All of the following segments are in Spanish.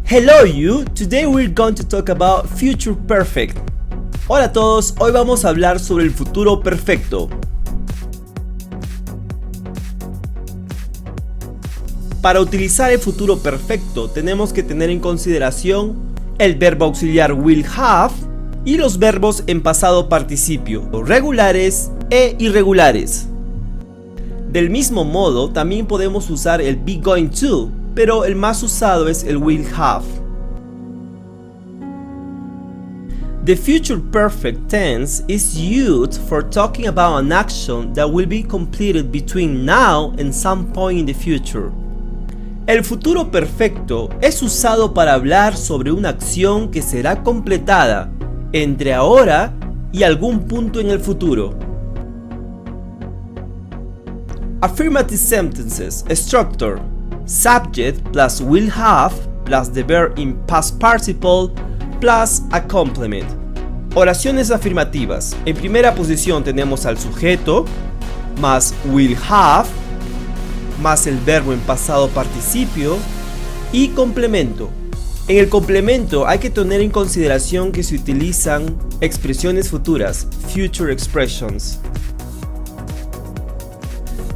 Hello you, today we're going to talk about future perfect. Hola a todos, hoy vamos a hablar sobre el futuro perfecto. Para utilizar el futuro perfecto tenemos que tener en consideración el verbo auxiliar will have y los verbos en pasado participio, regulares e irregulares. Del mismo modo, también podemos usar el be going to, pero el más usado es el will have. The future perfect tense is used for talking about an action that will be completed between now and some point in the future. El futuro perfecto es usado para hablar sobre una acción que será completada entre ahora y algún punto en el futuro. Affirmative sentences, structure, subject plus will have plus the verb in past participle plus a complement. Oraciones afirmativas. En primera posición tenemos al sujeto más will have más el verbo en pasado participio y complemento. En el complemento hay que tener en consideración que se utilizan expresiones futuras, future expressions.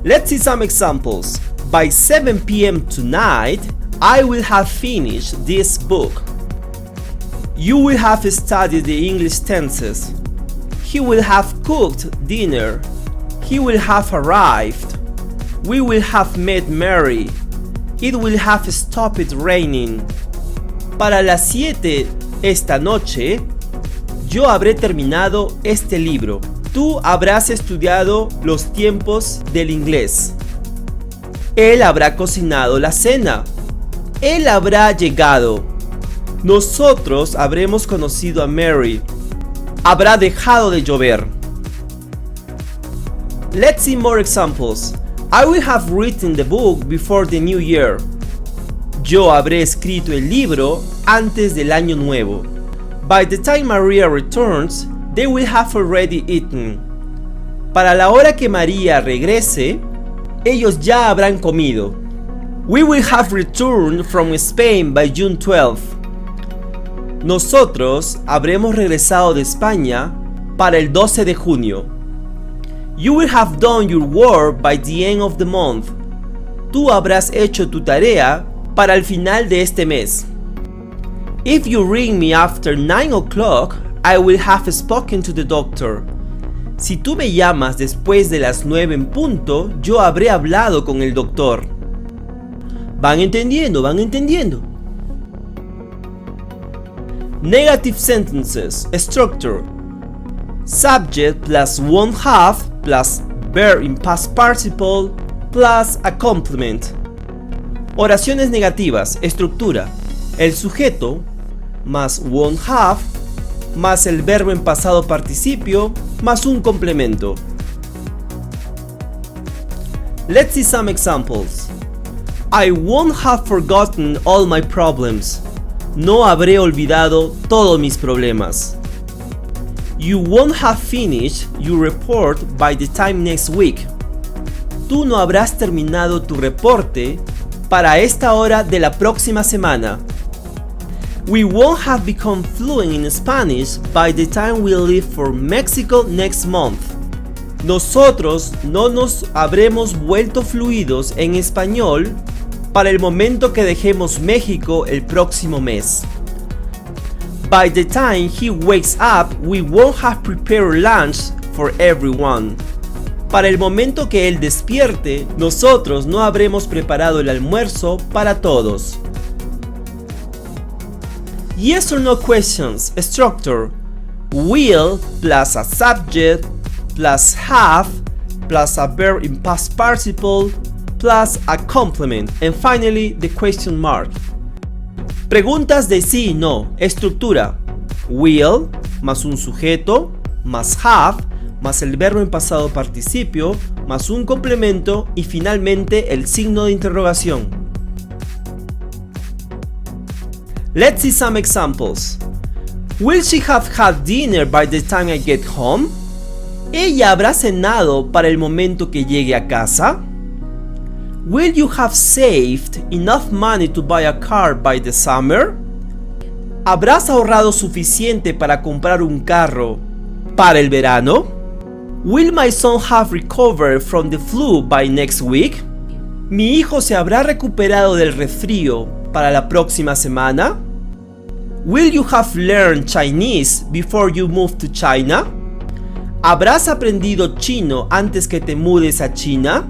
Let's see some examples. By 7 p.m. tonight, I will have finished this book. You will have studied the English tenses. He will have cooked dinner. He will have arrived. We will have met Mary. It will have stopped raining. Para las 7 esta noche, yo habré terminado este libro. Tú habrás estudiado los tiempos del inglés. Él habrá cocinado la cena. Él habrá llegado. Nosotros habremos conocido a Mary. Habrá dejado de llover. Let's see more examples. I will have written the book before the new year. Yo habré escrito el libro antes del año nuevo. By the time Maria returns, they will have already eaten. Para la hora que María regrese, ellos ya habrán comido. We will have returned from Spain by June 12th. Nosotros habremos regresado de España para el 12 de junio. You will have done your work by the end of the month. Tú habrás hecho tu tarea para el final de este mes. If you ring me after 9 o'clock, I will have spoken to the doctor. Si tú me llamas después de las 9 en punto, yo habré hablado con el doctor. ¿Van entendiendo? ¿Van entendiendo? Negative sentences, structure. Subject plus won't have plus verb in past participle plus a complement. Oraciones negativas, estructura. El sujeto más won't have más el verbo en pasado participio más un complemento. Let's see some examples. I won't have forgotten all my problems. No habré olvidado todos mis problemas. You won't have finished your report by the time next week. Tú no habrás terminado tu reporte para esta hora de la próxima semana. We won't have become fluent in Spanish by the time we leave for Mexico next month. Nosotros no nos habremos vuelto fluidos en español para el momento que dejemos México el próximo mes. By the time he wakes up, we won't have prepared lunch for everyone. Para el momento que él despierte, nosotros no habremos preparado el almuerzo para todos. Yes or no questions, structure. Will plus a subject plus have plus a verb in past participle plus a complement. And finally, the question mark. Preguntas de sí y no. Estructura. Will más un sujeto más have más el verbo en pasado participio más un complemento y finalmente el signo de interrogación. Let's see some examples. Will she have had dinner by the time I get home? ¿Ella habrá cenado para el momento que llegue a casa? Will you have saved enough money to buy a car by the summer? ¿Habrás ahorrado suficiente para comprar un carro para el verano? Will my son have recovered from the flu by next week? ¿Mi hijo se habrá recuperado del resfrío para la próxima semana? Will you have learned Chinese before you move to China? ¿Habrás aprendido chino antes que te mudes a China?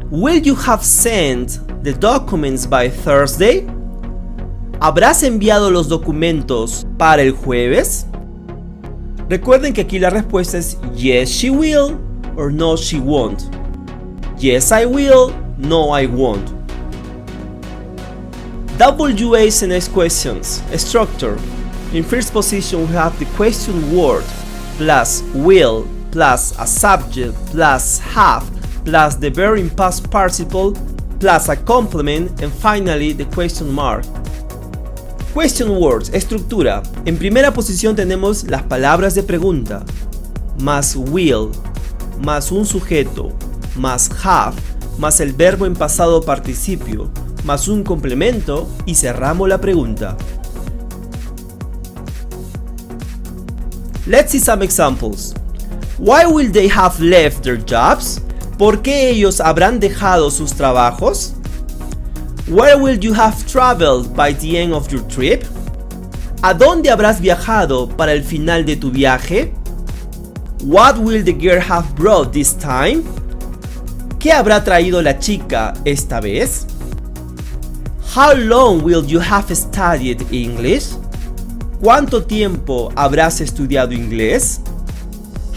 Will you have sent the documents by Thursday? ¿Habrás enviado los documentos para el jueves? Recuerden que aquí la respuesta es yes she will or no she won't. Yes I will, no I won't. WA is the next questions. Structure. In first position we have the question word plus will plus a subject plus have plus the verb in past participle plus a complement and finally the question mark. Question words, estructura. En primera posición tenemos las palabras de pregunta, más will, más un sujeto, más have, más el verbo en pasado participio, más un complemento y cerramos la pregunta. Let's see some examples. Why will they have left their jobs? ¿Por qué ellos habrán dejado sus trabajos? Where will you have traveled by the end of your trip? ¿A dónde habrás viajado para el final de tu viaje? What will the girl have brought this time? ¿Qué habrá traído la chica esta vez? How long will you have studied English? ¿Cuánto tiempo habrás estudiado inglés?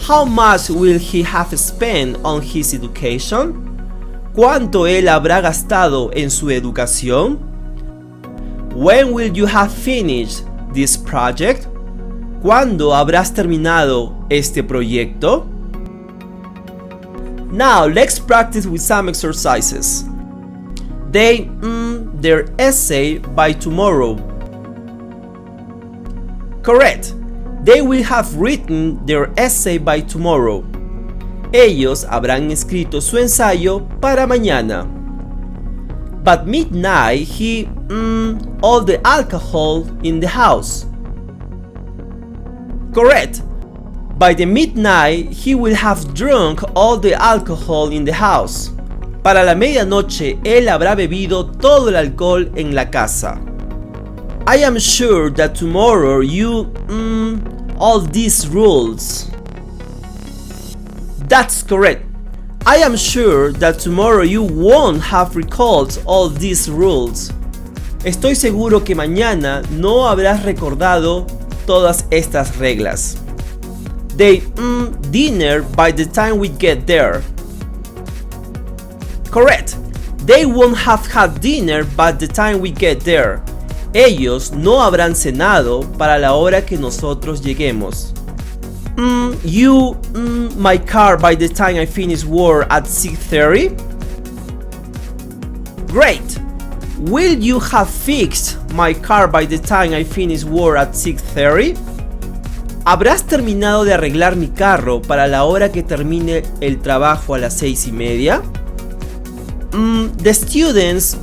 How much will he have spent on his education? ¿Cuánto él habrá gastado en su educación? When will you have finished this project? ¿Cuándo habrás terminado este proyecto? Now let's practice with some exercises. They their essay by tomorrow. Correct. They will have written their essay by tomorrow. Ellos habrán escrito su ensayo para mañana. By midnight he all the alcohol in the house. Correct. By the midnight he will have drunk all the alcohol in the house. Para la medianoche él habrá bebido todo el alcohol en la casa. I am sure that tomorrow you all these rules. That's correct. I am sure that tomorrow you won't have recalled all these rules. Estoy seguro que mañana no habrás recordado todas estas reglas. They dinner by the time we get there. Correct. They won't have had dinner by the time we get there. Ellos no habrán cenado para la hora que nosotros lleguemos. You my car by the time I finish work at 6:30? Great! Will you have fixed my car by the time I finish work at 6:30? ¿Habrás terminado de arreglar mi carro para la hora que termine el trabajo a las 6:30? The students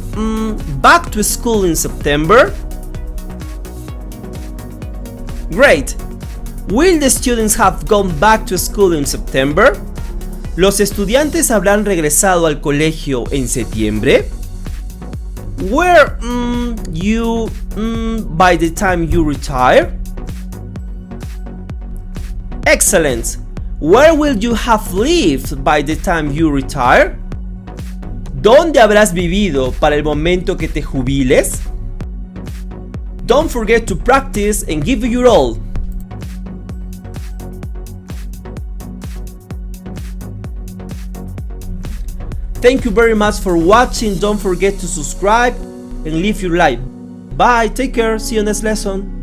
back to school in September? Great! Will the students have gone back to school in September? ¿Los estudiantes habrán regresado al colegio en septiembre? Where you by the time you retire? Excellent! Where will you have lived by the time you retire? ¿Dónde habrás vivido para el momento que te jubiles? Don't forget to practice and give it your all. Thank you very much for watching. Don't forget to subscribe and leave your like. Bye, take care, see you next lesson.